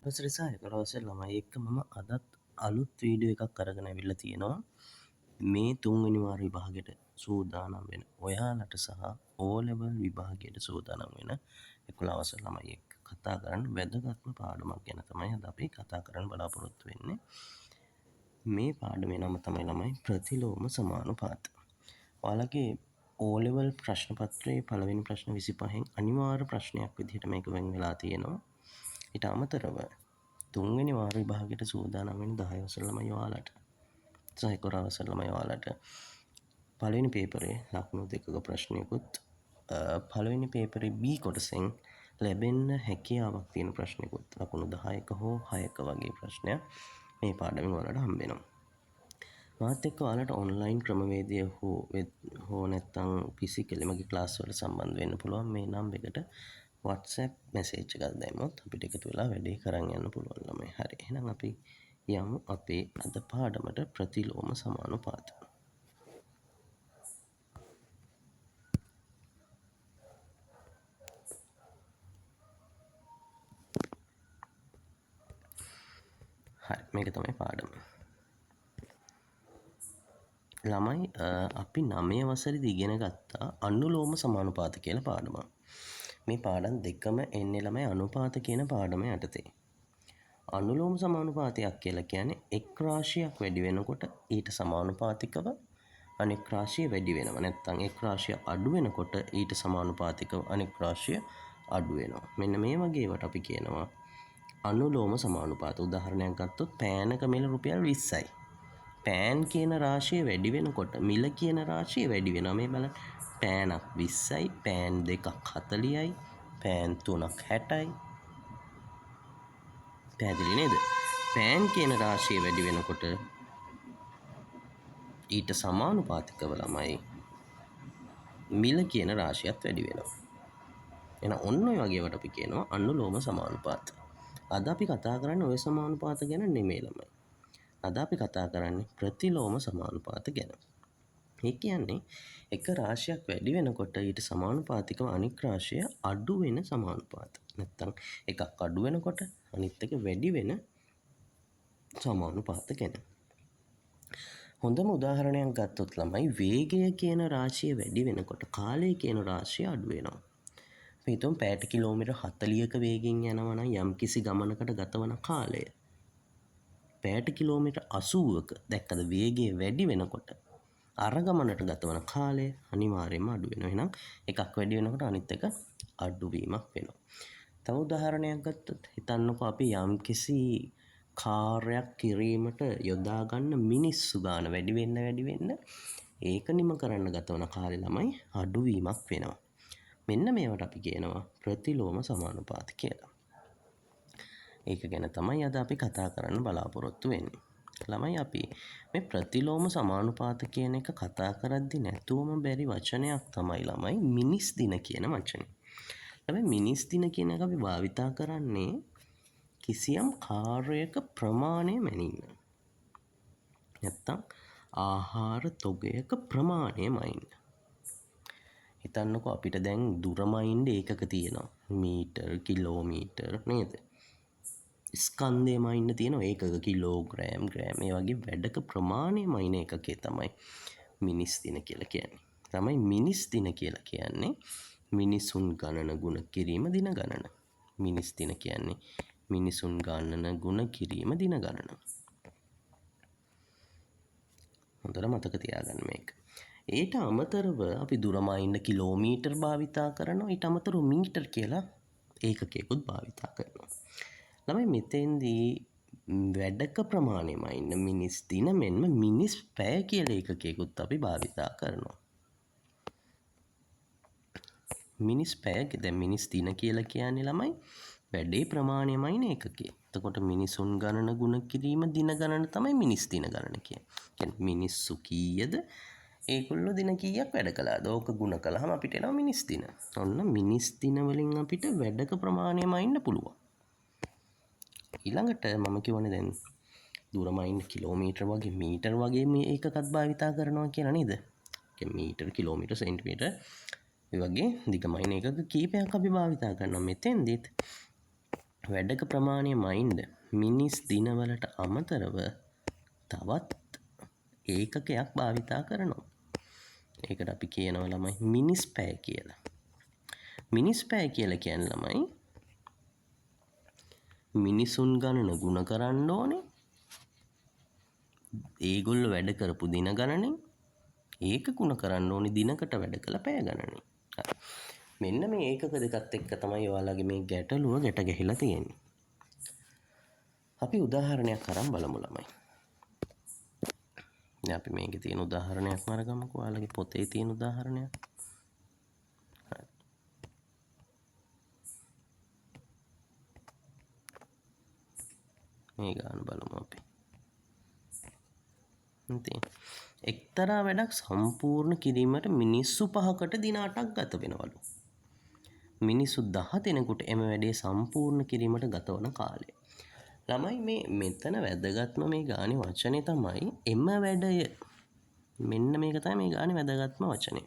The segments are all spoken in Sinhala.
ප්‍රසරිසා කරවසල් ළමයි එක්ක මම අදත් අලුත් වීඩියෝ එකක් අරගෙන ඇවිල්ලා තියෙනවා මේ තුන්වෙනි වාර විභාගයට සූදානම් වෙන ඔයාලට සහ O level විභාගයට සූදානම් වෙන 11 වසර ළමයි එක්ක කතා කරන්න වැදගත්ම පාඩමක් ගැන තමයි අද අපි කතා කරන්න බලාපොරොත්තු වෙන්නේ මේ පාඩමේ නම තමයි ළමයි ප්‍රතිලෝම සමානුපාත. ඔයාලගේ O level ප්‍රශ්න පත්‍රයේ පළවෙනි ප්‍රශ්න 25න් අනිවාර්ය ප්‍රශ්නයක් විදිහට මේක වෙන් වෙලා තියෙනවා. ඊට අමතරව තුන්වෙනි වාර විභාගයට සූදානම් වෙන 10 වසර ළමයි ඔයාලට සහ 11 වසර ළමයි ඔයාලට පළවෙනි පේපරේ ලකුණු දෙකක ප්‍රශ්නයකුත් පළවෙනි පේපරේ B කොටසෙන් ලැබෙන්න හැකියාවක් තියෙන ප්‍රශ්නයකුත් ලකුණු 10ක හෝ 6ක වගේ ප්‍රශ්නයක් මේ පාඩමෙන් ඔයාලට හම්බ වෙනවා. මාත් එක්ක ඔයාලට ඔන්ලයින් ක්‍රමවේදය හෝ නැත්නම් ෆිසිකලි මගේ ක්ලාස් වලට සම්බන්ධ වෙන්න පුළුවන් මේ නම්බර් එකට WhatsApp message එකක් දැම්මොත් අපිට එකතු වෙලා වැඩේ කරන් යන්න පුළුවන් ළමයි. හරි. එහෙනම් අපි යමු අපේ අද පාඩමට ප්‍රතිලෝම සමානුපාත. හරි. මේක තමයි පාඩම. ළමයි අපි 9 වසරේදී ඉගෙන ගත්තා අනුලෝම සමානුපාත කියලා පාඩමක්. මේ පාඩම් දෙකම එන්නේ ළමයි අනුපාත කියන පාඩම යටතේ. අනුලෝම සමානුපාතයක් කියලා කියන්නේ එක් රාශියක් වැඩි වෙනකොට ඊට සමානුපාතිකව අනෙක් රාශිය වැඩි වෙනවා. නැත්නම් එක් රාශිය අඩු වෙනකොට ඊට සමානුපාතිකව අනෙක් රාශිය අඩු වෙනවා. මෙන්න මේ වගේ ඒවාට අපි කියනවා අනුලෝම සමානුපාත. උදාහරණයක් ගත්තොත් පෑනක මිල රුපියල් 20යි. පෑන් කියන රාශිය වැඩි වෙනකොට මිල කියන රාශිය වැඩි වෙනවා. මේ බලන්න පෑනක් 20යි, පෑන් දෙකක් 40යි, පෑන් තුනක් 60යි. පැහැදිලි නේද? පෑන් කියන රාශිය වැඩි වෙනකොට ඊට සමානුපාතිකව ළමයි මිල කියන රාශියත් වැඩි වෙනවා. එහෙනම් ඔන්න ඔය වගේ වට අපි කියනවා අනුලෝම සමානුපාත. අද අපි කතා කරන්නේ ඔය සමානුපාත ගැන නෙමෙයි ළමයි. අද අපි කතා කරන්නේ ප්‍රතිලෝම සමානුපාත ගැන. ඒ කියන්නේ එක රාශියක් වැඩි වෙනකොට ඊට සමානුපාතිකව අනික් රාශිය අඩු වෙන සමානුපාත. නැත්තම් එකක් අඩු වෙනකොට අනිත් එක වැඩි වෙන සමානුපාත ගැන. හොඳම උදාහරණයක් ගත්තොත් ළමයි වේගය කියන රාශිය වැඩි වෙනකොට කාලය කියන රාශිය අඩු වෙනවා. අපි හිතමු පැයට කිලෝමීටර් 40ක වේගෙන් යනවා නම් යම්කිසි ගමනකට ගතවන කාලය පැයට කිලෝමීටර් 80ක දැක්කද වේගය වැඩි වෙනකොට අර ගමනට ගතවන කාලය අනිවාර්යයෙන්ම අඩු වෙනවා. එහෙනම් එකක් වැඩි වෙනකොට අනිත් එක අඩු වීමක් වෙනවා. තව උදාහරණයක් ගත්තොත් හිතන්නකෝ අපි යම්කිසි කාර්යයක් කිරීමට යොදා ගන්න මිනිස්සු ගාන වැඩි වෙන්න ඒක නිම කරන්න ගතවන කාලේ ළමයි අඩු වීමක් වෙනවා. මෙන්න මේවට අපි කියනවා ප්‍රතිලෝම සමානුපාත කියලා. ඒක ගැන තමයි අද අපි කතා කරන්න බලාපොරොත්තු වෙන්නේ. ළමයි අපි මේ ප්‍රතිලෝම සමානුපාත කියන එක කතා කරද්දි නැතුවම බැරි වචනයක් තමයි ළමයි මිනිස් දින කියන වචනේ. ළමයි මිනිස් දින කියන එක අපි භාවිතා කරන්නේ කිසියම් කාර්යයක ප්‍රමාණය මැනින්න. නැත්තම් ආහාර තොගයක ප්‍රමාණය මයින්න. හිතන්නකෝ අපිට දැන් දුර මයින්ඩ් ඒකක තියෙනවා. මීටර්, කිලෝමීටර් නේද? ස්කන්ධය මයින්න තියෙනවා ඒකක කිලෝග්‍රෑම්, ග්‍රෑම් මේ වගේ වැඩක ප්‍රමාණය මයින එකකේ තමයි මිනිස් දින කියලා කියන්නේ. තමයි මිනිස් දින කියලා කියන්නේ මිනිසුන් ගණන ගුණ කිරීම දින ගණන. මිනිස් දින කියන්නේ මිනිසුන් ගණන ගුණ කිරීම දින ගණන. හොඳට මතක තියාගන්න මේක. ඊට අමතරව අපි දුර මයින්න කිලෝමීටර් භාවිතා කරනවා. ඊට අමතරව මීටර් කියලා ඒකකයකුත් භාවිතා කරනවා. ළමයි මෙතෙන්දී වැඩක ප්‍රමාණය මයින්න මිනිස් දින මෙන්ම මිනිස් පැය කියලා ඒකකයකුත් අපි භාවිතා කරනවා. මිනිස් පැය දැන් මිනිස් දින කියලා කියන්නේ ළමයි වැඩේ ප්‍රමාණය මයින ඒකකේ. එතකොට මිනිසුන් ගණන ගුණ කිරීම දින ගණන තමයි මිනිස් දින ගණන කියන්නේ. කියන්නේ මිනිස්සු කීයද ඒගොල්ලෝ දින කීයක් වැඩ කළාද? ඕක ගුණ කළාම අපිට එනවා මිනිස් දින. ඔන්න මිනිස් දින වලින් අපිට වැඩක ප්‍රමාණය මයින්න පුළුවන්. ඊළඟට මම කියවනේ දැන් දුර මයින්න කිලෝමීටර් වගේ මීටර් වගේ මේ ඒකකත් භාවිතා කරනවා කියලා නේද? මීටර්, කිලෝමීටර්, සෙන්ටිමීටර් මේ වගේ දිග මයින එකක කීපයක් අපි භාවිතා කරනවා. මෙතෙන්දිත් වැඩක ප්‍රමාණය මයින්ඩ මිනිස් දිනවලට අමතරව තවත් ඒකකයක් භාවිතා කරනවා. ඒකට අපි කියනවා ළමයි මිනිස් පැය කියලා. මිනිස් පැය කියලා කියන්නේ ළමයි මිනිසුන් ගණන ගුණ කරන්න ඕනේ. ඒගොල්ලෝ වැඩ කරපු දින ගණනෙන් ඒක ගුණ කරන්න ඕනේ දිනකට වැඩ කළ පැය ගණනෙන්. හරි. මෙන්න මේ ඒකක දෙකත් එක්ක තමයි ඔයාලගේ මේ ගැටලුව ගැට ගැහිලා තියෙන්නේ. අපි උදාහරණයක් අරන් බලමු ළමයි. දැන් අපි මේකේ තියෙන උදාහරණයක් අරගමුකෝ. ඔයාලගේ පොතේ තියෙන උදාහරණයක්. හරි. මේ ගාන බලමු අපි. ඉතින් එක්තරා වැඩක් සම්පූර්ණ කිරීමට මිනිස්සු 5කට දින 8ක් ගත වෙනවලු. මිනිස්සු 10 දෙනෙකුට එම වැඩේ සම්පූර්ණ කිරීමට ගතවන කාලය. ළමයි මේ මෙතන වැදගත්ම මේ ගානේ වචනේ තමයි එම වැඩය. මෙන්න මේක තමයි මේ ගානේ වැදගත්ම වචනේ.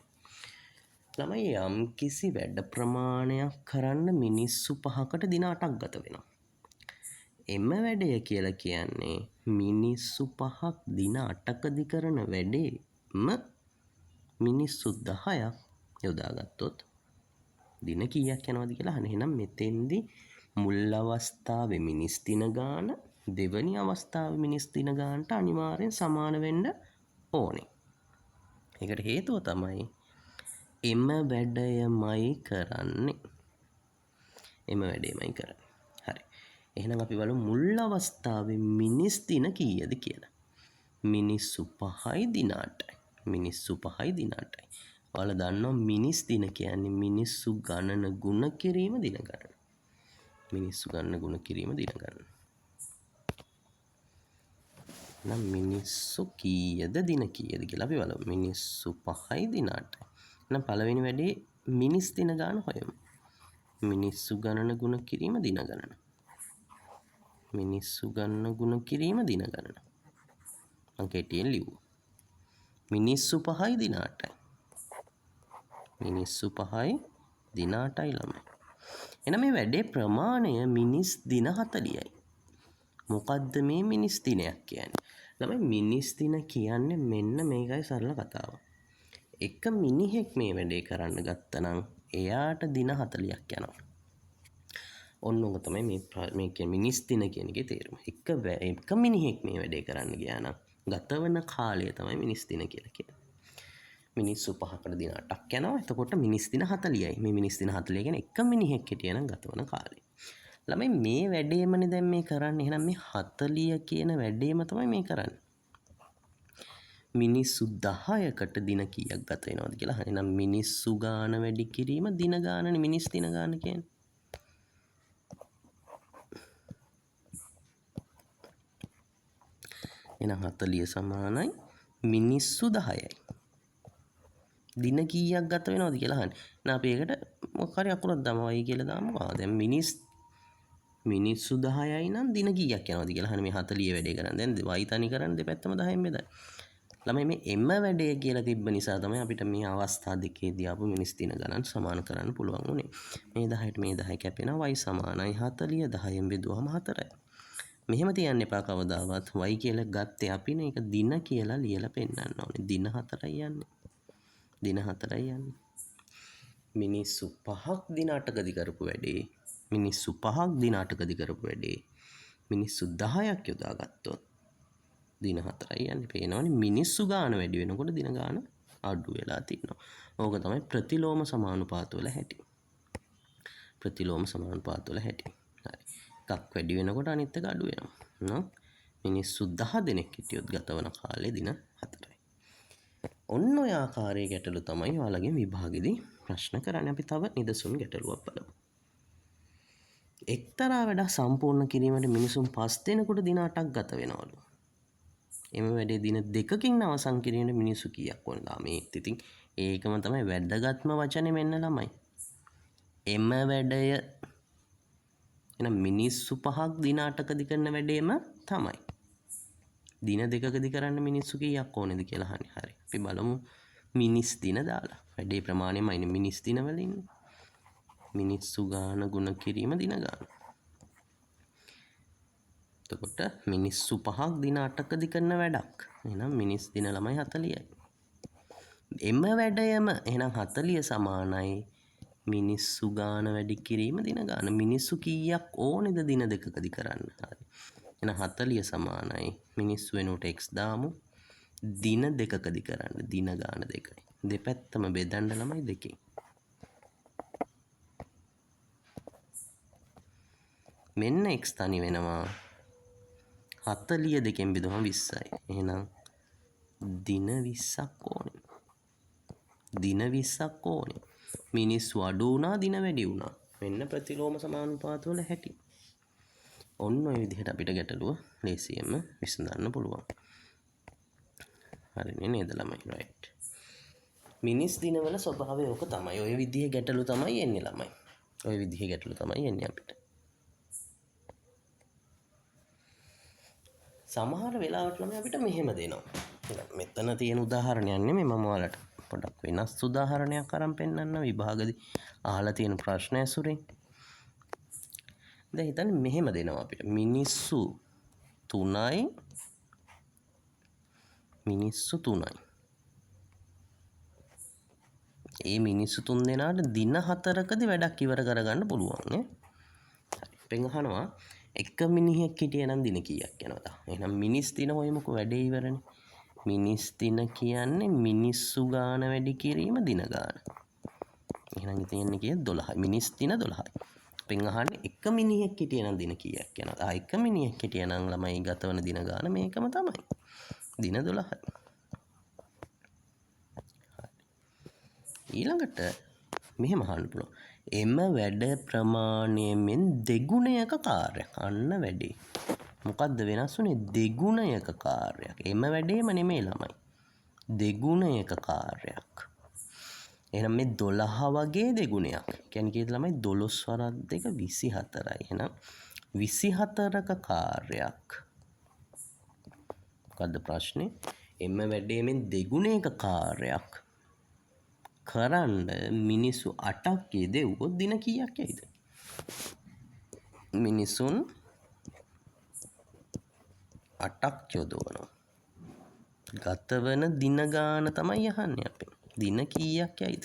ළමයි යම් කිසි වැඩ ප්‍රමාණයක් කරන්න මිනිස්සු 5කට දින 8ක් ගත වෙනවා. එම වැඩය කියලා කියන්නේ මිනිස්සු 5ක් දින 8කදී කරන වැඩේම මිනිස්සු 10ක් යොදාගත්තොත් දින කීයක් යනවද කියලා අහන. එහෙනම් මෙතෙන්දී මුල් අවස්ථාවේ මිනිස් දින ගාන දෙවැනි අවස්ථාවේ මිනිස් දින ගානට අනිවාර්යෙන් සමාන වෙන්න ඕනේ. ඒකට හේතුව තමයි එම වැඩයමයි කරන්නේ. එම වැඩේමයි කරන්නේ. හරි. එහෙනම් අපි බලමු මුල් අවස්ථාවේ මිනිස් දින කීයද කියලා. මිනිස්සු 5යි දින 8යි. මිනිස්සු 5යි දින 8යි. ඔයාලා දන්නවා මිනිස් දින කියන්නේ මිනිස්සු ගණන ගුණ කිරීම දින ගණන. මිනිස්සු ගණන ගුණ කිරීම දින ගණන. නම් මිනිස්සු කීයද දින කීයද කියලා අපි බලමු. මිනිස්සු 5යි දින 8යි. නම් පළවෙනි වැඩේ මිනිස් දින ගණන හොයමු. මිනිස්සු ගණන ගුණ කිරීම දින ගණන. මිනිස්සු ගණන ගුණ කිරීම දින ගණන. මම කෙටියෙන් ලියුවා. මිනිස්සු 5යි දින 8යි. මිනිස්සු 5යි දින 8යි ළමයි. එහෙනම් මේ වැඩේ ප්‍රමාණය මිනිස් දින 40යි. මොකද්ද මේ මිනිස් දිනයක් කියන්නේ? ළමයි මිනිස් දින කියන්නේ මෙන්න මේකයි සරල කතාව. එක මිනිහෙක් මේ වැඩේ කරන්න ගත්තනම් එයාට දින 40ක් යනවා. ඔන්න ඔක තමයි මේ කියන්නේ මිනිස් දින කියන එකේ තේරුම. එක මිනිහෙක් මේ වැඩේ කරන්න ගියා නම් ගතවන කාලය තමයි මිනිස් දින කියලා කියන්නේ. මිනිස්සු 5කට දින 8ක් යනවා. එතකොට මිනිස් දින 40යි. මේ මිනිස් දින 40 කියන්නේ එක මිනිහෙක් හිටියනම් ගතවන කාලය. ළමයි මේ වැඩේමනේ දැන් මේ කරන්නේ. එහෙනම් මේ 40 කියන වැඩේම තමයි මේ කරන්නේ. මිනිස්සු 10කට දින කීයක් ගත වෙනවද කියලා. එහෙනම් මිනිස්සු ගාන වැඩි කිරීම දින ගානනේ මිනිස් දින ගාන කියන්නේ. එහෙනම් 40 සමානයි මිනිස්සු 10යි. දින කීයක් ගත වෙනවද කියලා අහන්නේ. එහෙනම් අපි ඒකට මොකක් හරි අකුරක් දාමවයි කියලා දාමුකෝ. දැන් මිනිස්සු 10යි නම් දින කීයක් යනවද කියලා අහන්නේ. මේ 40 වැඩේ කරන්නේ. දැන් y තනි කරන්නේ දෙපැත්තම 10න් බෙදන්න. ළමයි මේ එම වැඩේ කියලා තිබ්බ නිසා තමයි අපිට මේ අවස්ථා දෙකේදී ආපු මිනිස් දින ගණන් සමාන කරන්න පුළුවන් උනේ. මේ 10ට මේ 10 කැපෙනවා y සමානයි 40 10න් බෙදුවම 4යි. මෙහෙම තියන්න එපා කවදාවත්. y කියලා ගත්තේ අපිනේ ඒක දින කියලා ලියලා පෙන්නන්න ඕනේ. දින 4යි යන්නේ. දින 4යි යන්නේ. මිනිස්සු 5ක් දින 8කදී කරපු වැඩේ මිනිස්සු 5ක් දින 8කදී කරපු වැඩේ මිනිස්සු 10ක් යොදාගත්තොත් දින 4යි යන්නේ. පේනවනේ මිනිස්සු ගාන වැඩි වෙනකොට දින ගාන අඩු වෙලා තියෙනවා. ඕක තමයි ප්‍රතිලෝම සමානුපාත වල හැටි. ප්‍රතිලෝම සමානුපාත වල හැටි. හරි. එකක් වැඩි වෙනකොට අනිත් එක අඩු වෙනවා. නෝ මිනිස්සු 10 දෙනෙක් හිටියොත් ගතවන කාලේ දින 4යි. ඔන්න ඔය ආකාරයේ ගැටලු තමයි ඔයාලගේ විභාගෙදී ප්‍රශ්න කරන්නේ. අපි තව නිදසුන් ගැටලුවක් බලමු. එක්තරා වැඩක් සම්පූර්ණ කිරීමට මිනිසුන් 5 දෙනෙකුට දින 8ක් ගත වෙනවලු. එම වැඩේ දින 2කින් අවසන් කිරීමට මිනිස්සු කීයක් වුණාද? මේ ඉතින් ඒකම තමයි වැදගත්ම වචනේ මෙන්න ළමයි. එම වැඩය එහෙනම් මිනිස්සු 5ක් දින 8කදී කරන වැඩේම තමයි. දින 2කදී කරන්න මිනිස්සු කීයක් ඕනේද කියලා අහන්නේ. හරි. අපි බලමු මිනිස් දින දාලා. වැඩේ ප්‍රමාණයමයි මිනිස් දින වල ඉන්නේ. මිනිස්සු ගාන ගුණ කිරීම දින ගාන. එතකොට මිනිස්සු 5ක් දින 8කදී කරන වැඩක්. එහෙනම් මිනිස් දින ළමයි 40යි. එම වැඩයම එහෙනම් 40 සමානයි මිනිස්සු ගාන වැඩි කිරීම දින ගාන. මිනිස්සු කීයක් ඕනේද දින දෙකකදී කරන්න? හරි. එහෙනම් 40 සමානයි මිනිස්සු වෙනුවට x දාමු. දින දෙකකදී කරන්න. දින ගාන දෙකයි. දෙපැත්තම බෙදන්න ළමයි දෙකෙන්. මෙන්න x තනි වෙනවා 40 දෙකෙන් බෙදුවම 20යි. එහෙනම් දින 20ක් ඕනේ. දින 20ක් ඕනේ. මිනිස්සු අඩු වුණා දින වැඩි වුණා. මෙන්න ප්‍රතිලෝම සමානුපාත වල හැටි. ඔන්න ඔය විදිහට අපිට ගැටලුව ලේසියෙන්ම විසඳන්න පුළුවන්. හරිනේ නේද ළමයි? රයිට්. මිනිස් දිනවල ස්වභාවය ඕක තමයි. ඔය විදිහේ ගැටලු තමයි එන්නේ ළමයි. ඔය විදිහේ ගැටලු තමයි එන්නේ අපිට. සමහර වෙලාවට ළමයි අපිට මෙහෙම දෙනවා. මෙතන තියෙන උදාහරණයක් නෙමෙයි මම ඔයාලට පොඩක් වෙනස් උදාහරණයක් අරන් පෙන්නන්න විභාගදී අහලා තියෙන ප්‍රශ්න ඇසුරෙන්. දැන් හිතන්න මෙහෙම දෙනවා අපිට. මිනිස්සු 3යි ඒ මිනිස්සු 3 දෙනාට දින 4කදී වැඩක් ඉවර කරගන්න පුළුවන් නේ. හරි. පෙන් අහනවා එක මිනිහෙක් හිටිය නම් දින කීයක් යනවද? එහෙනම් මිනිස් දින හොයමුකෝ වැඩේ ඉවරනේ. මිනිස් දින කියන්නේ මිනිස්සු ගාන වැඩි කිරීම දින ගාන. එහෙනම් ඉතින් කියන්නේ 12යි. මිනිස් දින 12යි. පෙන් අහන්නේ එක මිනිහෙක් හිටිය නම් දින කීයක් යනවද? එක මිනිහෙක් හිටිය නම් ළමයි ගතවන දින ගාන මේකම තමයි. දින 12යි. ඊළඟට මෙහෙම අහන්න පුළුවන්. එම වැඩ ප්‍රමාණයෙන් දෙගුණයක කාර්යයක්. අන්න වැඩේ. මොකද්ද වෙනස් වුනේ? දෙගුණයක කාර්යයක්. එම වැඩේම නෙමෙයි ළමයි. දෙගුණයක කාර්යයක්. එහෙනම් මේ 12 වගේ දෙගුණයක්. කියන්නේ කීයද ළමයි? 12 වරක් 2 24යි. එහෙනම් 24ක කාර්යයක්. මොකද්ද ප්‍රශ්නේ? එම වැඩේෙන් දෙගුණයක කාර්යයක් කරන්න මිනිස්සු 8ක් යෙදුවොත් දින කීයක් යයිද? මිනිසුන් 8ක් යොදවනවා. ගතවන දින ගාන තමයි අහන්නේ අපෙන්. දින කීයක් යයිද?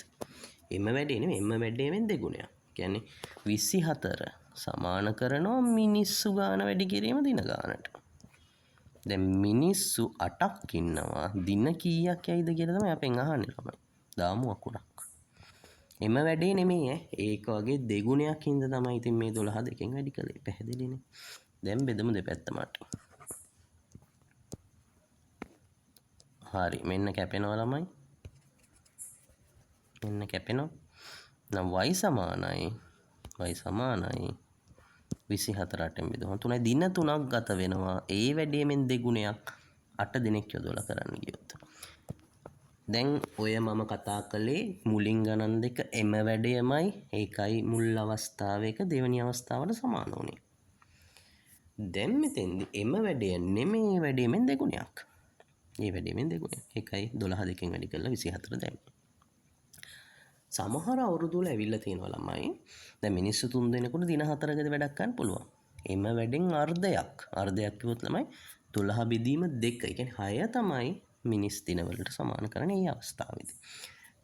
එම වැඩේ නෙමෙයි එම වැඩේෙන් දෙගුණයක්. කියන්නේ 24 සමාන කරනවා මිනිස්සු ගාන වැඩි කිරීම දින ගානට. දැන් මිනිස්සු 8ක් ඉන්නවා දින කීයක් යයිද කියලා තමයි අපෙන් අහන්නේ ළමයි. දාමු අකුරක්. එම වැඩේ නෙමෙයි ඒක වගේ දෙගුණයක් හින්දා තමයි ඉතින් මේ 12 දෙකෙන් වැඩි කළේ. පැහැදිලිනේ. දැන් බෙදමු දෙපැත්තමට. හරි මෙන්න කැපෙනවා ළමයි. මෙන්න කැපෙනවා. නම් y සමානයි 24ටම බෙදුවම 3යි දින 3ක් ගත වෙනවා. ඒ වැඩේෙන් දෙගුණයක් 8 දිනක් යොදවලා කරන්න ගියොත්. දැන් ඔය මම කතා කළේ මුලින් ගණන් දෙක එම වැඩයමයි ඒකයි මුල් අවස්ථාවක දෙවෙනි අවස්ථාවට සමාන වුණේ. දැන් මෙතෙන්දි එම වැඩය නෙමෙයි වැඩේෙන් දෙගුණයක්. මේ වැඩේෙන් දෙගුණයක්. ඒකයි 12 දෙකෙන් වැඩි කරලා 24 දැම්මේ. සමහර අවුරුදු වල ඇවිල්ලා තියෙනවා ළමයි. දැන් මිනිස්සු 3 දෙනෙකුට දින 4කදී වැඩක් ගන්න පුළුවන්. එම වැඩෙන් අර්ධයක් කිව්වොත් ළමයි 12 බෙදීම 2. ඒ කියන්නේ 6 තමයි මිනිස් දිනවලට සමාන කරන මේ අවස්ථාවේදී.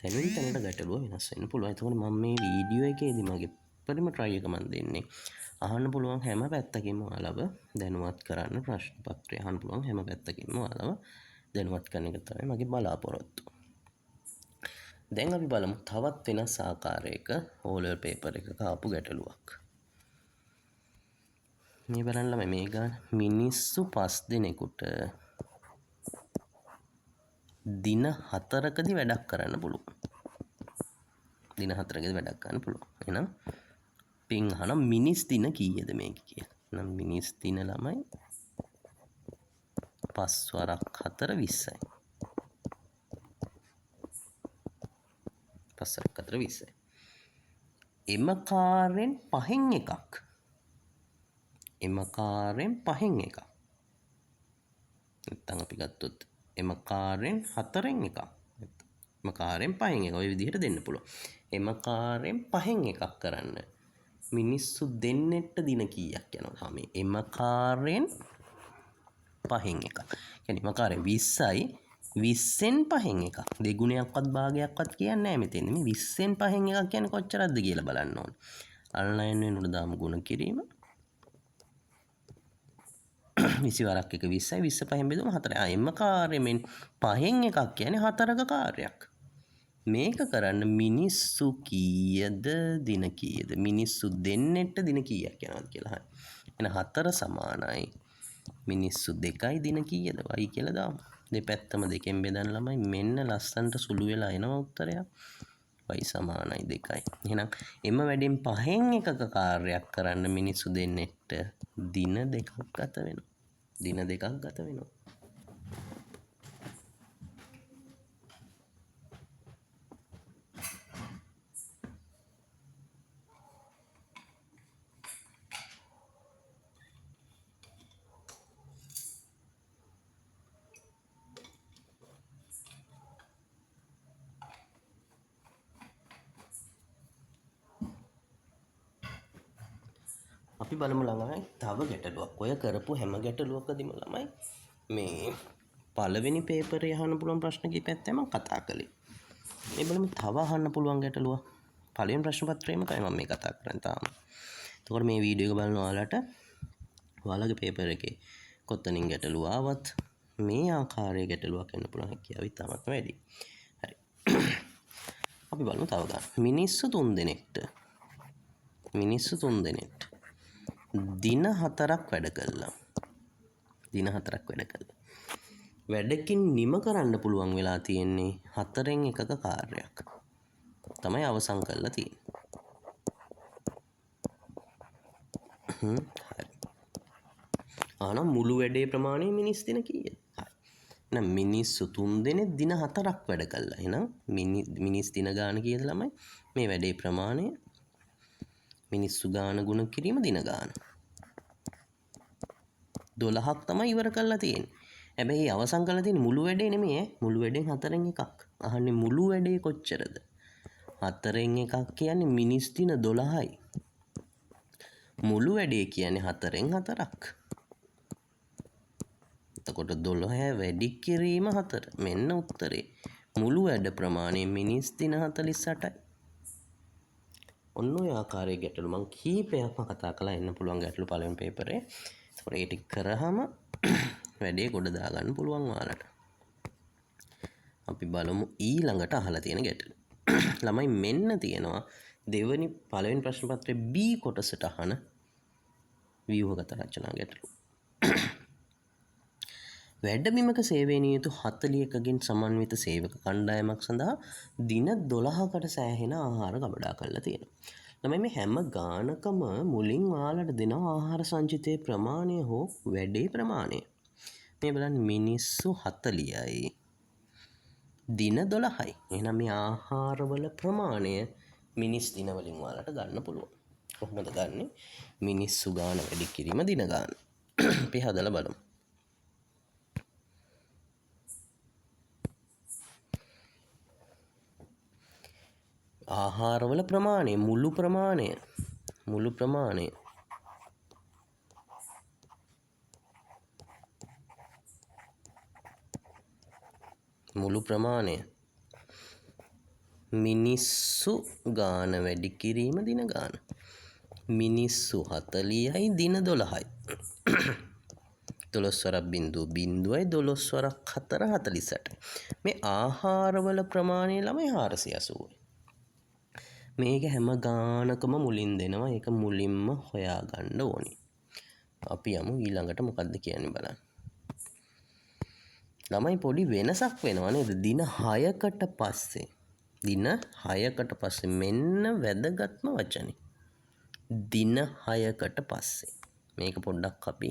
තැනින් තැනට ගැටලුව වෙනස් වෙන්න පුළුවන්. එතකොට මම මේ වීඩියෝ එකේදී මගේ පරිම try එක මම දෙන්නේ. අහන්න පුළුවන් හැම පැත්තකින්ම ඔයාලව දැනුවත් කරන්න ප්‍රශ්න පත්‍රය අහන්න පුළුවන් හැම පැත්තකින්ම ඔයාලව දැනුවත් කරන එක තමයි මගේ බලාපොරොත්තුව. දැන් අපි බලමු තවත් වෙනස් ආකාරයක O level paper එකක ආපු ගැටලුවක්. මේ බලන්න ළමයි මේ ගන්න මිනිස්සු 5 දිනෙකට දින 4කදී වැඩක් කරන්න පුළුවන්. දින 4කදී වැඩක් කරන්න පුළුවන්. එහෙනම් පින් අහන මිනිස් දින කීයද මේක කියලා. එහෙනම් මිනිස් දින ළමයි 5 වරක් 4 20යි. 5 වරක් 4 20යි. එම කාර්යෙන් 5න් එකක්. නැත්නම් අපි ගත්තොත් එම කාර්යෙන් 4න් එකක්. එම කාර්යෙන් 5න් එක. ඔය විදිහට දෙන්න පුළුවන්. එම කාර්යෙන් 5න් එකක් කරන්න මිනිස්සු දෙන්නෙට දින කීයක් යනවද? මේ එම කාර්යෙන් 5න් එකක්. කියන්නේ මකාරය 20යි 20න් 5න් එකක්. දෙගුණයක්වත් භාගයක්වත් කියන්නේ නැහැ මෙතෙන්දි. මේ 20න් 5න් එකක් කියන්නේ කොච්චරක්ද කියලා බලන්න ඕනේ. අල්ලයන් වෙනුවට දාමු ගුණ කිරීම. 20 වරක් එක 20යි 20 5න් බෙදුවම 4යි. එම්ම කාර්යයෙන් 5න් එකක් කියන්නේ 4ක කාර්යයක්. මේක කරන්න මිනිස්සු කීයද දින කීයද? මිනිස්සු දෙන්නෙක්ට දින කීයක් යනවද කියලා අහන්න. එහෙනම් 4 සමානයි මිනිස්සු 2යි දින කීයද? y කියලා දාමු. දෙපැත්තම 2කින් බෙදන්න ළමයි මෙන්න ලස්සනට සුළු වෙලා එනවා උත්තරයක්. y සමානයි 2යි. එහෙනම් එම වැඩෙන් 5න් එකක කාර්යයක් කරන්න මිනිස්සු දෙන්නෙක්ට දින 2ක් ගත වෙනවා. දින 2ක් ගත වෙනවා. අපි බලමු ළමයි තව ගැටලුවක්. ඔය කරපු හැම ගැටලුවකදීම ළමයි මේ පළවෙනි පේපරේ අහන්න පුළුවන් ප්‍රශ්න කිහිපයක් තමයි කතා කළේ. මේ බලමු තව අහන්න පුළුවන් ගැටලුව. පළවෙනි ප්‍රශ්න පත්‍රයේම තමයි මම මේ කතා කරන්නේ තාම. එතකොට මේ වීඩියෝ එක බලන ඔයාලට ඔයාලගේ පේපර් එකේ කොතනින් ගැටලුව ආවත් මේ ආකාරයේ ගැටලුවක් එන්න පුළුවන් හැකියාව ඉතාමත් වැඩි. හරි. අපි බලමු තව ගන්න. මිනිස්සු 3 දෙනෙක්ට දින 4ක් වැඩ කළා. දින 4ක් වැඩ කළා. වැඩකින් නිම කරන්න පුළුවන් වෙලා තියෙන්නේ 4න් එකක කාර්යයක්. තමයි අවසන් කරලා තියෙන්නේ. හරි. ආනම් මුළු වැඩේ ප්‍රමාණය මිනිස් දින කීයද? හරි. එහෙනම් මිනිස්සු 3 දෙනෙක් දින 4ක් වැඩ කළා. එහෙනම් මිනිස් දින ගාන කීයද ළමයි? මේ වැඩේ ප්‍රමාණය මිනිස්සු ගාන ගුණ කිරීම දින ගාන 12ක් තමයි ඉවර කරලා තියෙන්නේ. හැබැයි අවසන් කරලා තියෙන්නේ මුළු වැඩේ නෙමෙයි ඈ. මුළු වැඩෙන් 4න් එකක්. අහන්නේ මුළු වැඩේ කොච්චරද? 4න් එකක් කියන්නේ මිනිස් දින 12යි. මුළු වැඩේ කියන්නේ 4න් 4ක්. එතකොට 12 වැඩි කිරීම 4. මෙන්න උත්තරේ. මුළු වැඩ ප්‍රමාණය මිනිස් දින 48යි. ඔන්න ඔය ආකාරයේ ගැටලු මම කීපයක්ම කතා කළා එන්න පුළුවන් ගැටලු පළවෙනි පේපරේ. ඒකට ඒ ටික කරාම වැඩේ ගොඩ දාගන්න පුළුවන් ඔයාලට. අපි බලමු ඊළඟට අහලා තියෙන ගැටලු. ළමයි මෙන්න තියෙනවා පළවෙනි ප්‍රශ්න පත්‍රයේ B කොටසට අහන ව්‍යුහගත රචනා ගැටලු. වැඩබිමක සේවය නියුතු 41කින් සමන්විත සේවක කණ්ඩායමක් සඳහා දින 12කට සෑහෙන ආහාර ගබඩා කරලා තියෙනවා. ළමයි මේ හැම ගානකම මුලින් ඔයාලට දෙන ආහාර සංචිතයේ ප්‍රමාණය හෝ වැඩේ ප්‍රමාණය. මේ බලන්න මිනිස්සු 40යි. දින 12යි. එහෙනම් මේ ආහාරවල ප්‍රමාණය මිනිස් දින වලින් ඔයාලට ගන්න පුළුවන්. කොහොමද ගන්නෙ? මිනිස්සු ගාන වැඩි කිරීම දින ගාන. අපි හදලා බලමු. ආහාරවල ප්‍රමාණය මුළු ප්‍රමාණය මිනිස්සු ගාන වැඩි කිරීම දින ගාන මිනිස්සු 40යි දින 12යි 12 වරක් බිංදුව බිංදුවයි 12 වරක් 4 48. මේ ආහාරවල ප්‍රමාණය ළමයි 480යි. මේක හැම ගානකම මුලින් දෙනවා. ඒක මුලින්ම හොයාගන්න ඕනි. අපි යමු ඊළඟට මොකද්ද කියන්නේ බලන්න. ළමයි පොඩි වෙනසක් වෙනවා නේද? දින 6කට පස්සේ මෙන්න වැදගත්ම වචනේ. දින 6කට පස්සේ. මේක පොඩ්ඩක් අපි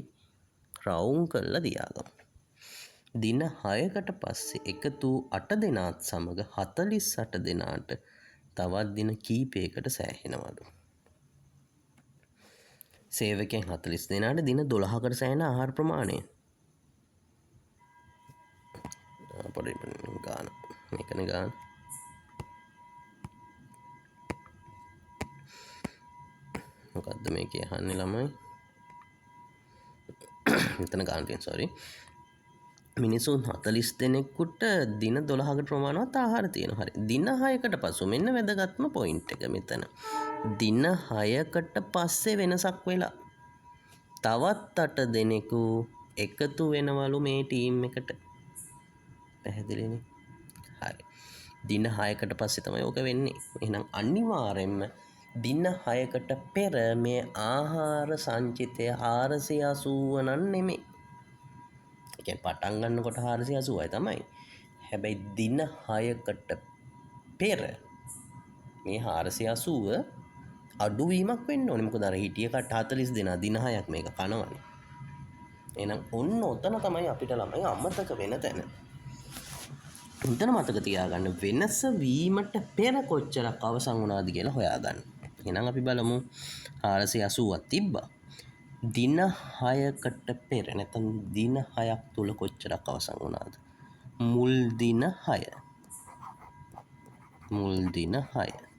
රවුම් කරලා තියාගමු. දින 6කට පස්සේ එකතු 8 දෙනාත් සමග 48 දෙනාට තවත් දින කීපයකට සෑහෙනවලු. සේවකයන් 40 දෙනාට දින 12කට සෑහෙන ආහාර ප්‍රමාණය. පොඩි ගාන. මේකනේ ගාන. මොකද්ද මේකේ අහන්නේ ළමයි? මෙතන ගාන තියෙන සෝරි. මිනිසුන් 40 දෙනෙකුට දින 12කට ප්‍රමාණවත් ආහාර තියෙනවා. හරි. දින 6කට පසු මෙන්න වැදගත්ම පොයින්ට් එක මෙතන. දින 6කට පස්සේ වෙනසක් වෙලා තවත් 8 දෙනෙකු එකතු වෙනවලු මේ ටීම් එකට. පැහැදිලිනේ? හරි. දින 6කට පස්සේ තමයි ඕක වෙන්නේ. එහෙනම් අනිවාර්යෙන්ම දින 6කට පෙර මේ ආහාර සංචිතය 480 නම් නෙමෙයි. ඒ කියන්නේ පටන් ගන්නකොට 480යි තමයි. හැබැයි දින 6කට පෙර මේ 480 අඩුවීමක් වෙන්න ඕනේ. මොකද අර හිටිය කට 40 දෙනා දින 6ක් මේක කනවනේ. එහෙනම් ඔන්න ඔතන තමයි අපිට ළමයි අමතක වෙන තැන. උන්ටන මතක තියාගන්න වෙනස වීමට පෙර කොච්චරක් අවසන් වුණාද කියලා හොයාගන්න. එහෙනම් අපි බලමු 480ක් තිබ්බා. දින 6කට පෙර නැත්නම් දින 6ක් තුල කොච්චරක් අවසන් වුණාද? මුල් දින 6. මුල් දින 6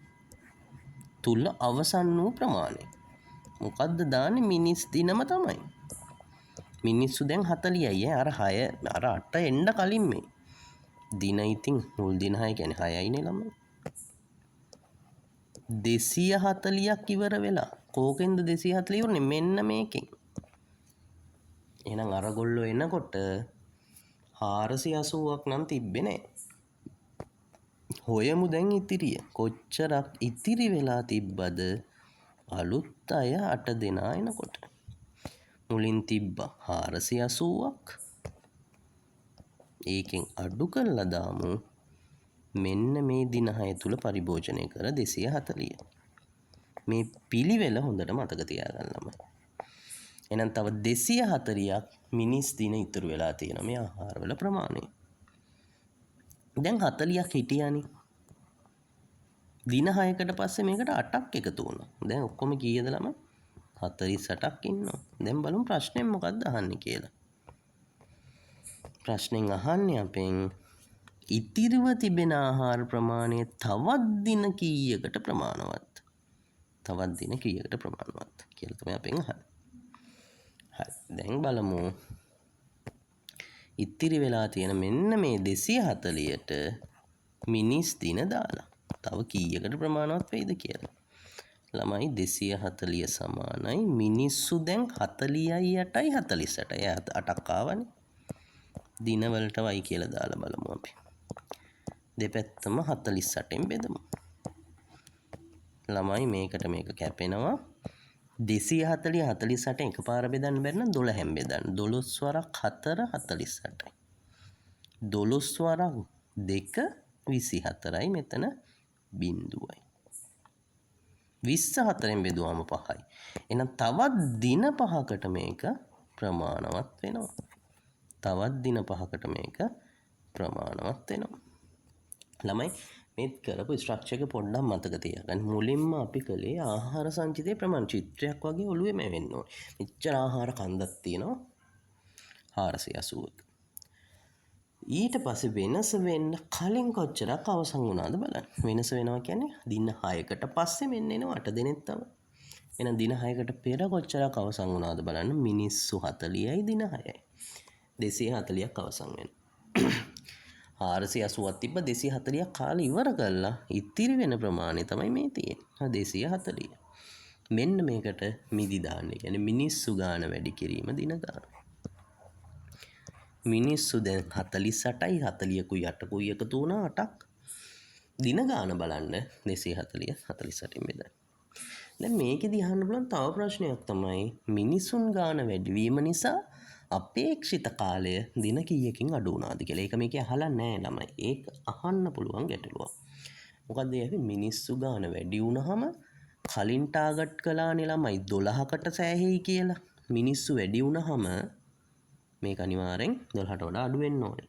තුල අවසන් වූ ප්‍රමාණය. මොකද්ද දාන්නේ? මිනිස් දිනම තමයි. මිනිස්සු දැන් 40යි අර 6 අර 8 එන්න කලින් මේ. දින ඉතින් මුල් දින 6 කියන්නේ 6යිනේ ළමයි. 240ක් ඉවර වෙලා. කෝකෙන්ද 240 ඉවරනේ? මෙන්න මේකෙන්. එහෙනම් අරගොල්ලෝ එනකොට 480ක් නම් තිබ්බේ නෑ. හොයමු දැන් ඉතිරිය. කොච්චරක් ඉතිරි වෙලා තිබ්බද? අලුත් අය 8 දෙනා එනකොට. මුලින් තිබ්බා 480ක්. ඒකෙන් අඩු කරලා දාමු මෙන්න මේ දින 6 තුල පරිභෝජනය කර 240. මේ පිළිවෙල හොඳට මතක තියාගන්න ළමයි. එහෙනම් තව 240ක් මිනිස් දින ඉතුරු වෙලා තියෙනවා මේ ආහාරවල ප්‍රමාණය. දැන් 40ක් හිටියානේ. දින 6කට පස්සේ මේකට 8ක් එකතු වුණා. දැන් ඔක්කොම කීයද ළමයි? 48ක් ඉන්නවා. දැන් බලමු ප්‍රශ්නේ මොකක්ද අහන්නේ කියලා. ප්‍රශ්නෙන් අහන්නේ අපෙන් ඉතිරිව තිබෙන ආහාර ප්‍රමාණය තවත් දින කීයකට ප්‍රමාණවත්? තවත් දින කීයකට ප්‍රමාණවත් කියලා තමයි අපෙන් අහන්නේ. හරි. දැන් බලමු. ඉතිරි වෙලා තියෙන මෙන්න මේ 240ට මිනිස් දින දාලා තව කීයකට ප්‍රමාණවත් වෙයිද කියලා. ළමයි 240 සමානයි මිනිස්සු දැන් 40යි 8යි 48යි 8ක් ආවනේ. දිනවලට y කියලා දාලා බලමු අපි. දෙපැත්තම 48න් බෙදමු. ළමයි මේකට මේක කැපෙනවා 240 48 එකපාර බෙදන්න බැරි නම් 12න් බෙදන්න. 12 වරක් 4 48යි. 12 වරක් 2 24යි මෙතන බිංදුවයි. 24න් බෙදුවාම 5යි. එහෙනම් තවත් දින 5කට මේක ප්‍රමාණවත් වෙනවා. තවත් දින 5කට මේක ප්‍රමාණවත් වෙනවා. ළමයි මේ කරපු ස්ට්‍රක්චර් එක පොඩ්ඩක් මතක තියාගන්න. මුලින්ම අපි කළේ ආහාර සංචිතයේ ප්‍රමාණ චිත්‍රයක් වගේ ඔළුවේ මේ වෙන්න ඕනේ. මෙච්චර ආහාර කන්දක් තියෙනවා 480ක. ඊට පස්සේ වෙනස වෙන්න කලින් කොච්චරක් අවසන් වුණාද බලන්න. වෙනස වෙනවා කියන්නේ දින 6කට පස්සේ මෙන්න එනවා 8 දෙනෙක් තමයි. එහෙනම් දින 6කට පෙර කොච්චරක් අවසන් වුණාද බලන්න. මිනිස්සු 40යි දින 6යි. 240ක් අවසන් වෙනවා. 480ක් තිබ්බ 240ක් කාලේ ඉවර කළා. ඉතිරි වෙන ප්‍රමාණය තමයි මේ තියෙන්නේ. 240. මෙන්න මේකට මිදි දාන්න. කියන්නේ මිනිස්සු ගාන වැඩි කිරීම දින ගාන. මිනිස්සු දැන් 48යි 40කුයි 8කුයි එකතු වුණා 8ක්. දින ගාන බලන්න 240 48න් බෙදන්න. දැන් මේකෙදි අහන්න පුළුවන් තව ප්‍රශ්නයක් තමයි මිනිසුන් ගාන වැඩි වීම නිසා අපේක්ෂිත කාලය දින කීයකින් අඩු වුණාද කියලා. ඒක මේකේ අහලා නැහැ ළමයි. ඒක අහන්න පුළුවන් ගැටලුවක්. මොකද ඒ මිනිස්සු ගාන වැඩි වුණාම කලින් ටාගට් කළානේ ළමයි 12කට සෑහෙයි කියලා. මිනිස්සු වැඩි වුණාම මේක අනිවාර්යෙන් 12ට වඩා අඩු වෙන්න ඕනේ.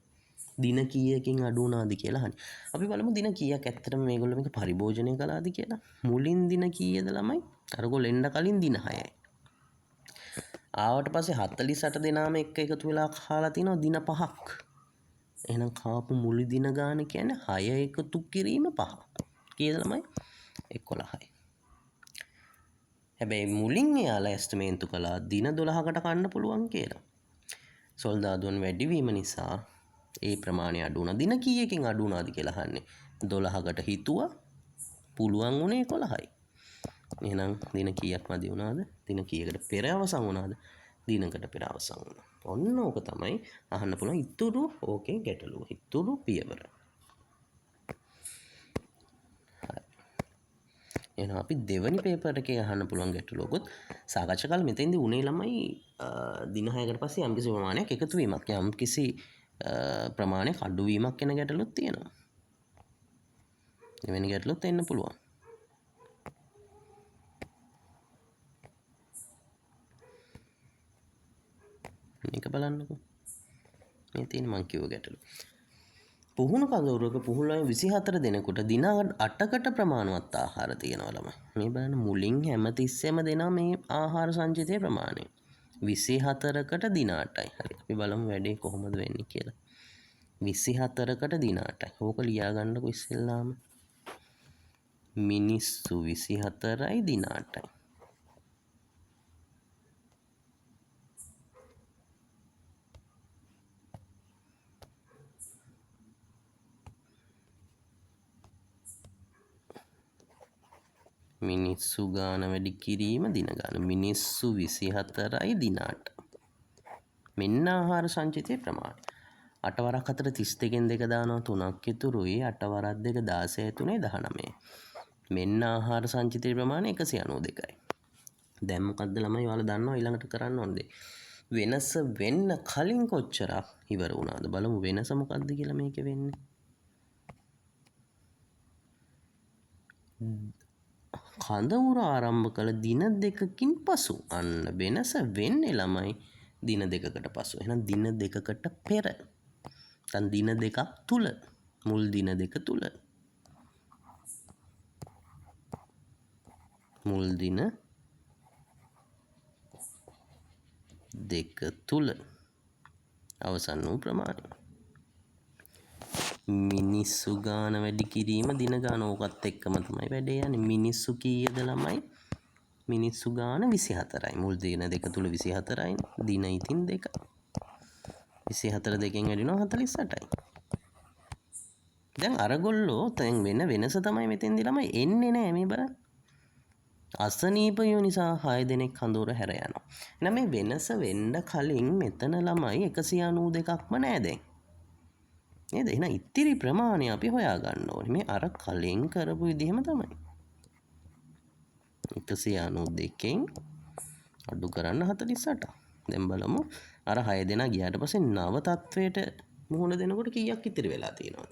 දින කීයකින් අඩු වුණාද කියලා අහන්නේ. අපි බලමු දින කීයක් ඇත්තටම මේගොල්ලෝ මේක පරිභෝජනය කළාද කියලා. මුලින් දින කීයද ළමයි? අරගොල්ලෝ එන්න කලින් දින 6යි. ආවට පස්සේ 48 දෙනාම එක්ක එකතු වෙලා කාලා තිනවා දින 5ක්. එහෙනම් කාපු මුළු දින ගාන කියන්නේ 6 එකතු කිරීම 5. කීයද ළමයි? 11යි. හැබැයි මුලින් එයාලා එස්ටිමේට් කළා දින 12කට කන්න පුළුවන් කියලා. සොල්දාදුවන් වැඩිවීම නිසා ඒ ප්‍රමාණය අඩු වුණා. දින කීයකින් අඩු වුණාද කියලා අහන්නේ. 12කට හිතුවා පුළුවන් වුණේ 11යි. එහෙනම් දින කීයක් මදි වුණාද? දින කීයකට පෙර අවසන් වුණාද? දිනකට පෙර අවසන් වුණා. ඔන්න ඕක තමයි අහන්න පුළුවන් ඉතුරු ඕකේ ගැටලුව. ඉතුරු පියවර. එහෙනම් අපි දෙවනි පේපර් එකේ අහන්න පුළුවන් ගැටලුවකුත් සාකච්ඡා කළ මෙතෙන්දී උනේ ළමයි දින 6කට පස්සේ යම්කිසි ප්‍රමාණයක් එකතු වීමක් යම්කිසි ප්‍රමාණයක් අඩු වීමක් වෙන ගැටලුවක් තියෙනවා. එවැනි ගැටලුත් එන්න පුළුවන්. මේක බලන්නකෝ. මේ තියෙන මං කිව්ව ගැටලුව. පුහුණු කඳවුරක පුහුණුවයි 24 දෙනෙකුට දින 8කට ප්‍රමාණවත් ආහාර තියෙනවා ළමයි. මේ බලන්න මුලින් හැමතිස්සෙම දෙනවා මේ ආහාර සංචිතයේ ප්‍රමාණය. 24කට දින 8යි. හරි. අපි බලමු වැඩේ කොහොමද වෙන්නේ කියලා. 24කට දින 8යි. ඕක ලියා ගන්නකො ඉස්සෙල්ලාම. මිනිස්සු 24යි දින 8යි. මිනිස්සු ගාන වැඩි කිරීම දින ගාන. මිනිස්සු 24යි දින 8. මෙන්න ආහාර සංචිතයේ ප්‍රමාණය. 8 වරක් 4 32න් 2 දානවා 3ක් ඉතුරුයි. 8 වරක් 2 16 3 19. මෙන්න ආහාර සංචිතයේ ප්‍රමාණය 192යි. දැන් මොකද්ද ළමයි ඔයාලා දන්නවා ඊළඟට කරන්න ඕනේ. වෙනස වෙන්න කලින් කොච්චරක් ඉවර වුණාද බලමු වෙනස මොකද්ද කියලා මේකේ වෙන්නේ. කඳවුර ආරම්භ කළ දින දෙකකින් පසු අන්න වෙනස වෙන්නේ ළමයි දින දෙකකට පසු. එහෙනම් දින දෙකකට පෙර. දැන් දින දෙකක් තුල මුල් දින දෙක තුල මුල් දින දෙක තුල අවසන් වූ ප්‍රමාණය. මිනිස්සු ගාන වැඩි කිරීම දින ගාන ඕකත් එක්කම තමයි වැඩේ යන්නේ. මිනිස්සු කීයද ළමයි? මිනිස්සු ගාන 24යි. මුල් දින දෙක තුල 24යි. දින ඉතින් 2. 24 දෙකෙන් වැඩි වෙනවා 48යි. දැන් අරගොල්ලෝ දැන් වෙනස තමයි මෙතෙන්දි ළමයි එන්නේ නැහැ මේ බලන්න. අසනීපයෝ නිසා 6 දෙනෙක් කඳවුර හැර යනවා. එහෙනම් මේ වෙනස වෙන්න කලින් මෙතන ළමයි 192ක්ම නැහැ දැන්. නේද? එහෙනම් ඉතිරි ප්‍රමාණය අපි හොයා ගන්න ඕනේ. මේ අර කලින් කරපු විදිහම තමයි. 192කින් අඩු කරන්න 48. දැන් බලමු අර 6 දෙනා ගියාට පස්සේ නව තත්වයට මුහුණ දෙනකොට කීයක් ඉතිරි වෙලා තියෙනවද?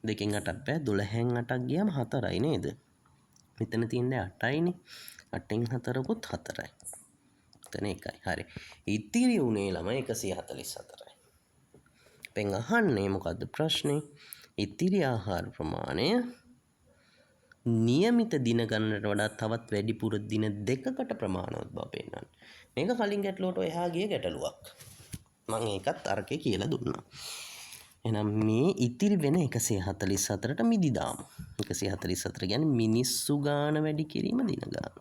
2කින් 8ක් බෑ 12න් 8ක් ගියාම 4යි නේද? මෙතන තියෙන්නේ 8යිනේ. 8න් 4කුත් 4යි. එතන 1යි. හරි. ඉතිරි උනේ ළමයි 144යි. පෙන් අහන්නේ මොකද්ද ප්‍රශ්නේ? ඉතිරි ආහාර ප්‍රමාණය નિયમિત දින ගණනට වඩා තවත් වැඩිපුර දින දෙකකට ප්‍රමාණවත් බව පෙන්වන්නේ. මේක කලින් ගැටලුවට එහා ගිය ගැටලුවක්. මම ඒකත් අරකේ කියලා දුන්නා. එහෙනම් මේ ඉතිරි වෙන 144ට මිදි දාමු. 144 කියන්නේ මිනිස්සු ගාන වැඩි කිරීම දින ගාන.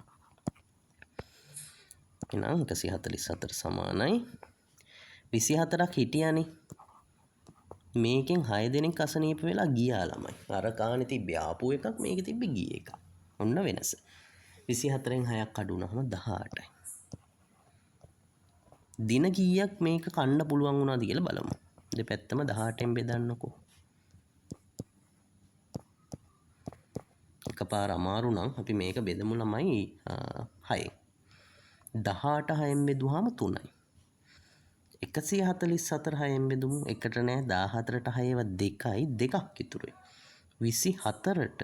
එහෙනම් 144 සමානයි 24ක් හිටියානේ. මේකෙන් 6 දෙනෙක් අසනීප වෙලා ගියා ළමයි. අර කාණේ තිබ්බේ ආපු එකක් මේකේ තිබ්බේ ගිය එකක්. ඔන්න වෙනස. 24න් 6ක් අඩු වුණාම 18යි. දින කීයක් මේක කන්න පුළුවන් වුණාද කියලා බලමු. දෙපැත්තම 18න් බෙදන්නකෝ. එකපාර අමාරු නම් අපි මේක බෙදමු ළමයි 6. 18 6න් බෙදුවාම 3යි. 144 6න් බෙදුමු එකට නෑ 14ට 6ව 2යි දෙකක් ඉතුරුයි. 24ට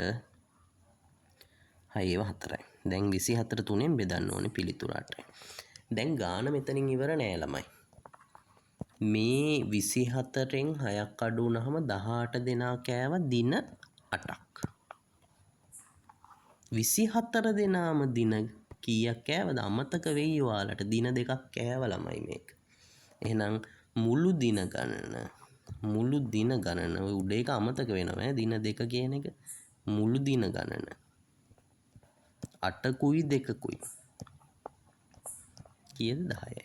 6ව 4යි. දැන් 24 3ෙන් බෙදන්න ඕනේ පිළිතුර 8යි. දැන් ගාන මෙතනින් ඉවර නෑ ළමයි. මේ 24න් 6ක් අඩු වුණාම 18 දෙනා කෑව දින 8ක්. 24 දෙනාම දින කීයක් කෑවද අමතක වෙයි ඔයාලට දින දෙකක් කෑව ළමයි මේක. එහෙනම් මුළු දින ගණන ඔය උඩ එක අමතක වෙනවා දින දෙක කියන එක මුළු දින ගණන 8කුයි 2කුයි කීයද 10යි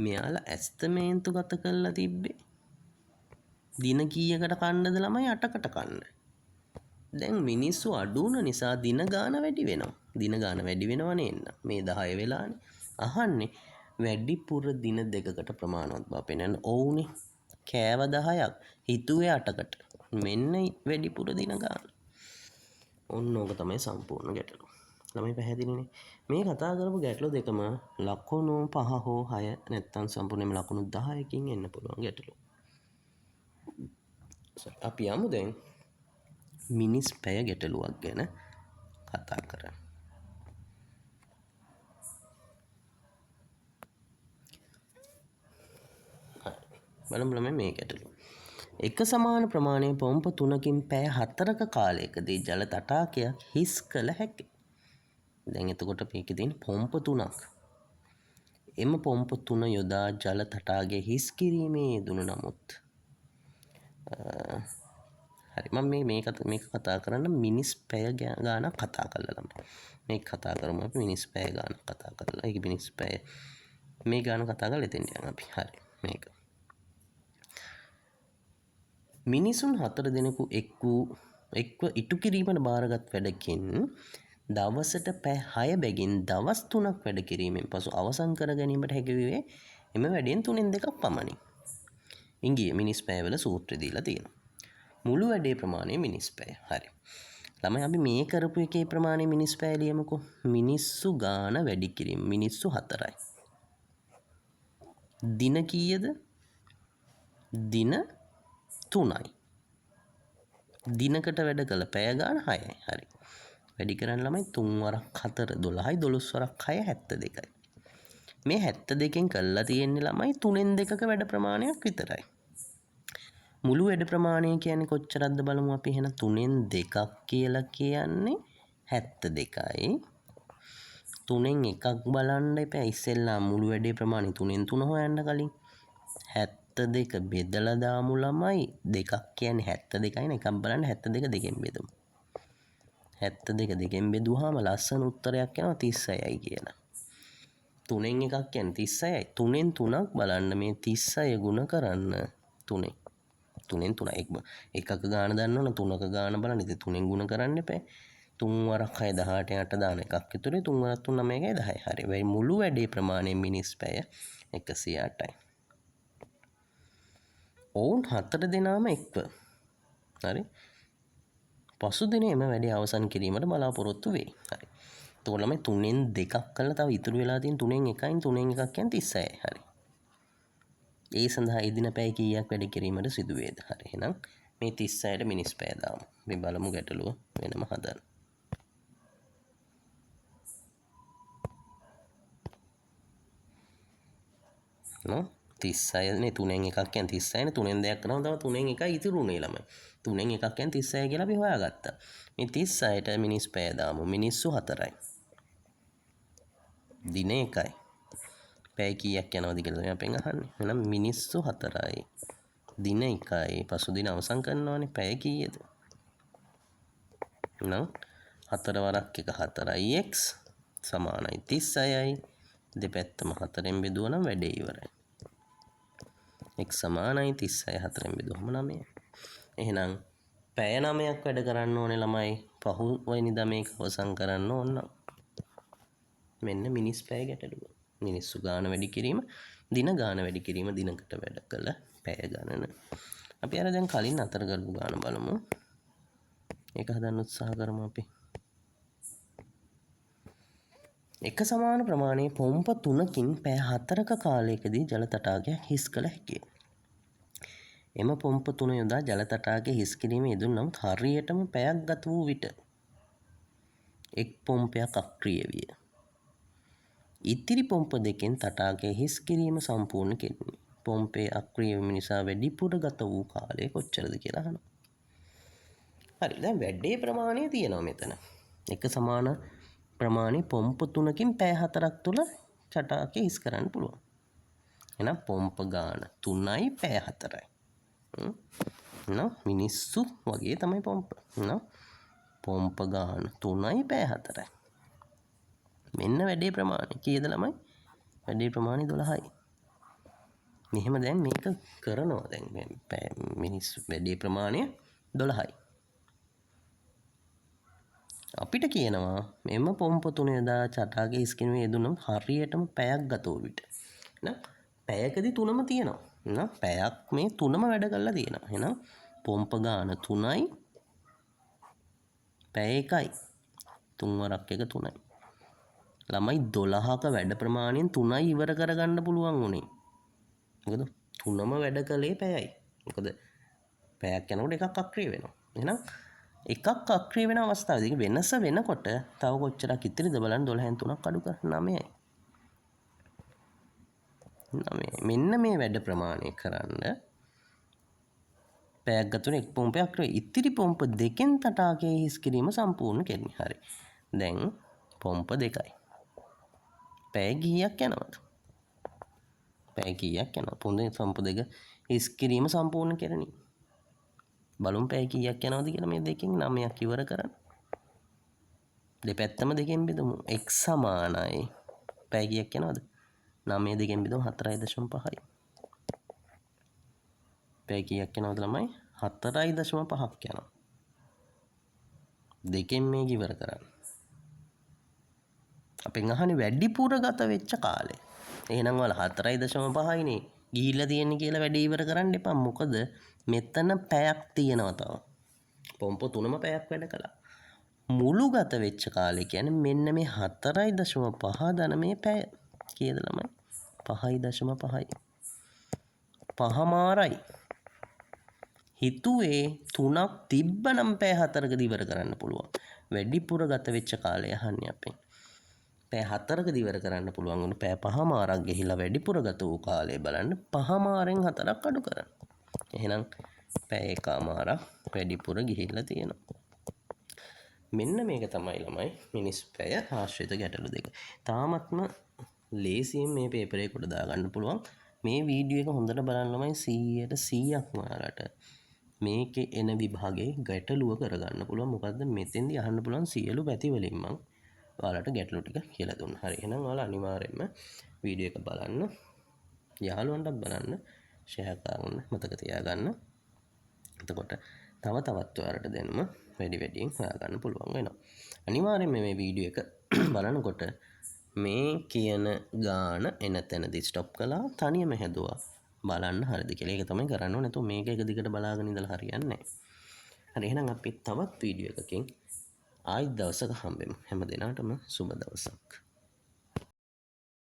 මෙයාලා ඇස්තමේන්තු ගත කරලා තිබ්බේ දින කීයකට කන්නද ළමයි 8කට කන්න. දැන් මිනිස්සු අඩු වුණ නිසා දින ගාන වැඩි වෙනවා. දින ගාන වැඩි වෙනවනේ එන්න. මේ 10 වෙලානේ. අහන්නේ වැඩිපුර දින දෙකකට ප්‍රමාණවත් බව පෙන්වන්න ඕනේ. කෑව 10ක් හිතුවේ 8කට. මෙන්න වැඩිපුර දින ගාන. ඔන්න ඕක තමයි සම්පූර්ණ ගැටලුව. ළමයි පැහැදිලිනේ. මේ කතා කරපු ගැටලු දෙකම ලකුණු 5 හෝ 6 නැත්තම් සම්පූර්ණයෙන්ම ලකුණු 10කින් එන්න පුළුවන් ගැටලු. අපි යමු දැන් මිනිස් පැය ගැටලුවක් ගැන කතා කරන්න. බලමු ළමයි මේ ගැටලුව. එක සමාන ප්‍රමාණයේ පොම්ප 3කින් පැය 4ක කාලයකදී ජල තටාකයක් හිස් කළ හැකියි. දැන් එතකොට මේකේ තියෙන පොම්ප 3ක්. එම පොම්ප 3 යොදා ජල තටාකය හිස් කිරීමේ යෙදුණු නමුත් හරි මම මේක කතා කරන්න මිනිස් පැය ගානක් කතා කරලා ළමයි. මේක කතා කරමු අපි මිනිස් පැය ගානක් කතා කරලා. ඒක මිනිස් පැය මේ ගාන කතා කරලා එතෙන් යනවා අපි. හරි මේක. මිනිසුන් 4 දෙනෙකු එක්ව ඉටු කිරීමට බාරගත් වැඩකින් දවසට පැය 6 බැගින් දවස් 3ක් වැඩ කිරීමෙන් පසු අවසන් කර ගැනීමට හැකි වූයේ එම වැඩෙන් 3න් 2ක් පමණි. ඉංග්‍රීසි මිනිස් පැයවල සූත්‍රය දීලා තියෙනවා. මුළු වැඩේ ප්‍රමාණය මිනිස් පැය. හරි. ළමයි අපි මේ කරපු එකේ ප්‍රමාණය මිනිස් පැය ලියමුකෝ. මිනිස්සු ගාන වැඩි කිරීම මිනිස්සු 4යි. දින කීයද? දින 3යි. දිනකට වැඩ කළ පැය ගාන 6යි. හරි. වැඩි කරන්න ළමයි 3 වරක් 4 12යි 12 වරක් 6 72යි. මේ 72කින් කළා තියෙන්නේ ළමයි 3න් 2ක වැඩ ප්‍රමාණයක් විතරයි. මුළු වැඩ ප්‍රමාණය කියන්නේ කොච්චරක්ද බලමු අපි එහෙනම් 3න් 2ක් කියලා කියන්නේ 72යි. 3න් 1ක් බලන්න එපා. ඉස්සෙල්ලා මුළු වැඩේ ප්‍රමාණය 3න් 3 හොයන්න කලින් 72 බෙදලා දාමු ළමයි. 2ක් කියන්නේ 72යි නේ. එකක් බලන්න 72 දෙකෙන් බෙදමු. 72 දෙකෙන් බෙදුවාම ලස්සන උත්තරයක් එනවා 36යි කියලා. 3න් 1ක් කියන්නේ 36යි. 3න් 3ක් බලන්න මේ 36 ගුණ කරන්න 3න්. 3න් 3 එකක ගාන දන්න ඕන 3ක ගාන බලන්න. ඉතින් 3න් ගුණ කරන්න එපා. 3 වරක් 6 18 8 දාන එකක් ඉතුරුයි. 3 වරක් 3 9යි 10යි. හරි. වෙයි මුළු වැඩේ ප්‍රමාණය මිනිස් පැය 108යි. ඔවුන් 4 දෙනාම එක්ව. හරි. පසු දින එම වැඩේ අවසන් කිරීමට බලාපොරොත්තු වෙයි. හරි. එතකොට ළමයි 3න් 2ක් කළා තව ඉතුරු වෙලා තියෙන 3න් 1යි 3න් 1ක් කියන්නේ 36යි. හරි. ඒ සඳහා එදින පැය කීයක් වැඩ කිරීමට සිදු වේද? හරි. එහෙනම් මේ 36ට මිනිස් පැය දාමු. අපි බලමු ගැටලුව වෙනම හදන්න. නෝ 36 නේ 3න් 1ක් කියන්නේ 36නේ 3න් 2ක් කරනවා තව 3න් 1යි ඉතුරුනේ ළමයි. 3න් 1ක් කියන්නේ 36 කියලා අපි හොයාගත්තා. මේ 36ට මිනිස් පැය දාමු. මිනිස්සු 4යි. දින 1යි. පැය කීයක් යනවද කියලා තමයි අපෙන් අහන්නේ. එහෙනම් මිනිස්සු 4යි. දින 1යි. පසු දින අවසන් කරනවානේ. පැය කීයද? එහෙනම් 4 වරක් 1 4යි x සමානයි 36යි. දෙපැත්තම 4ෙන් බෙදුවා නම් වැඩේ ඉවරයි. x සමානයි 36 4ෙන් බෙදුවම 9යි. එහෙනම් පැය 9ක් වැඩ කරන්න ඕනේ ළමයි. පහුවෙනිදා මේක අවසන් කරන්න ඕන. මෙන්න මිනිස් පැය ගැටලුව. මිනිස්සු ගාන වැඩි කිරීම, දින ගාන වැඩි කිරීම, දිනකට වැඩ කළ පැය ගණන. අපි අර දැන් කලින් අතර කරපු ගාන බලමු. ඒක හදන්න උත්සාහ කරමු අපි. එක සමාන ප්‍රමාණයේ පොම්ප 3කින් පැය 4ක කාලයකදී ජල තටාකයක් හිස් කළ හැකියි. එම පොම්ප 3 යොදා ජල තටාකය හිස් කිරීමේ යෙදුණු නමුත් හරියටම පැයක් ගත වූ විට එක් පොම්පයක් අක්‍රිය විය. ඉතිරි පොම්ප දෙකෙන් තටාකය හිස් කිරීම සම්පූර්ණ කෙරුණි. පොම්පේ අක්‍රිය වීම නිසා වැඩිපුර ගත වූ කාලය කොච්චරද කියලා අහනවා. හරි දැන් වැඩේ ප්‍රමාණය තියෙනවා මෙතන. එක සමාන ප්‍රමාණයේ පොම්ප 3කින් පැය 4ක් තුල තටාකය හිස් කරන්න පුළුවන්. එහෙනම් පොම්ප ගාන 3යි පැය 4යි. මිනිස්සු වගේ තමයි පොම්ප. පොම්ප ගාන 3යි පැය 4යි. මෙන්න වැඩේ ප්‍රමාණය. කීයද ළමයි? වැඩේ ප්‍රමාණය 12යි. මෙහෙම දැන් මේක කරනවා දැන් මිනිස් වැඩේ ප්‍රමාණය 12යි. අපිට කියනවා මෙම පොම්ප තුන යොදා චටාගේ ඉස්කිනුවේ යෙදුනම් හරියටම පැයක් ගත වූ විට. එහෙනම් පැයකදී තුනම තියෙනවා. එහෙනම් පැයක් මේ තුනම වැඩ කරලා තියෙනවා. එහෙනම් පොම්ප ගාන 3යි පැය 1යි. තුන් වරක් එක 3යි. ළමයි 12ක වැඩ ප්‍රමාණයෙන් 3යි ඉවර කරගන්න පුළුවන් උනේ. මොකද තුනම වැඩ කළේ පැයයි. මොකද පැයක් යනකොට එකක් අක්‍රිය වෙනවා. එහෙනම් එකක් අක්‍රිය වෙන අවස්ථාවේදී වෙනස වෙනකොට තව කොච්චරක් ඉතිරිද බලන්න 12න් 3ක් අඩු කර 9යි. 9. මෙන්න මේ වැඩ ප්‍රමාණය කරන්න පැයක් ගතුන එක් පොම්පයක් අක්‍රිය. ඉතිරි පොම්ප දෙකෙන් තටාකයේ හිස් කිරීම සම්පූර්ණ කෙරෙන්නේ. හරි. දැන් පොම්ප දෙකයි. පැය කීයක් යනවද? පැය කීයක් යනවා? පොම්ප දෙක හිස් කිරීම සම්පූර්ණ කෙරෙන්නේ. බලමු පැය කීයක් යනවද කියලා මේ දෙකෙන් 9ක් ඉවර කරන්න. දෙපැත්තම දෙකෙන් බෙදමු. x සමානයි පැය කීයක් යනවද? 9 දෙකෙන් බෙදමු 4.5යි. පැය කීයක් යනවද ළමයි? 4.5ක් යනවා. දෙකෙන් මේක ඉවර කරන්න. අපෙන් අහන්නේ වැඩිපුර ගත වෙච්ච කාලය. එහෙනම් ඔයාලා 4.5යිනේ ගිහිල්ලා තියෙන්නේ කියලා වැඩේ ඉවර කරන්න එපා. මොකද මෙතන පැයක් තියෙනවා තව. පොම්ප තුනම පැයක් වැඩ කළා. මුළු ගත වෙච්ච කාලය කියන්නේ මෙන්න මේ 4.5 දන මේ පැය. කීයද ළමයි? 5.5යි. පහමාරයි. හිතුවේ 3ක් තිබ්බනම් පැය 4කදී ඉවර කරන්න පුළුවන්. වැඩිපුර ගත වෙච්ච කාලය අහන්නේ අපෙන්. පැය 4කදී ඉවර කරන්න පුළුවන් වුණ පැය පහමාරක් ගිහිලා වැඩිපුර ගත වූ කාලය බලන්න පහමාරෙන් 4ක් අඩු කරන්න. එහෙනම් පැය එකමාරක් වැඩිපුර ගිහිල්ලා තියෙනවා. මෙන්න මේක තමයි ළමයි මිනිස් පැය ආශ්‍රිත ගැටලු දෙක. තාමත්ම ලේසියෙන් මේ පේපරේ කොට දාගන්න පුළුවන්. මේ වීඩියෝ එක හොඳට බලන්න ළමයි 100%ක්ම ඔයාලට මේකේ එන විභාගයේ ගැටලුව කරගන්න පුළුවන්. මොකද්ද මෙතෙන්දී අහන්න පුළුවන් සියලු පැති වලින් මම ඔයාලට ගැටලු ටික කියලා දුන්නා. හරි. එහෙනම් ඔයාලා අනිවාර්යයෙන්ම වීඩියෝ එක බලන්න, යාළුවන්ටත් බලන්න, ෂෙයා කරන්න මතක තියාගන්න. එතකොට තව තවත් ඔයාලට දැනුම වැඩි වැඩියෙන් හොයාගන්න පුළුවන් වෙනවා. අනිවාර්යයෙන්ම මේ වීඩියෝ එක බලනකොට මේ කියන ගාන එන තැනදී ස්ටොප් කළා තනියම හැදුවා බලන්න හරිද කියලා. ඒක තමයි කරන්න ඕනේ. නැත්නම් මේක එක දිගට බලාගෙන ඉඳලා හරියන්නේ නැහැ. හරි. එහෙනම් අපි තවත් වීඩියෝ එකකින් ආයි දවසක හම්බෙමු. හැම දිනාටම සුබ දවසක්.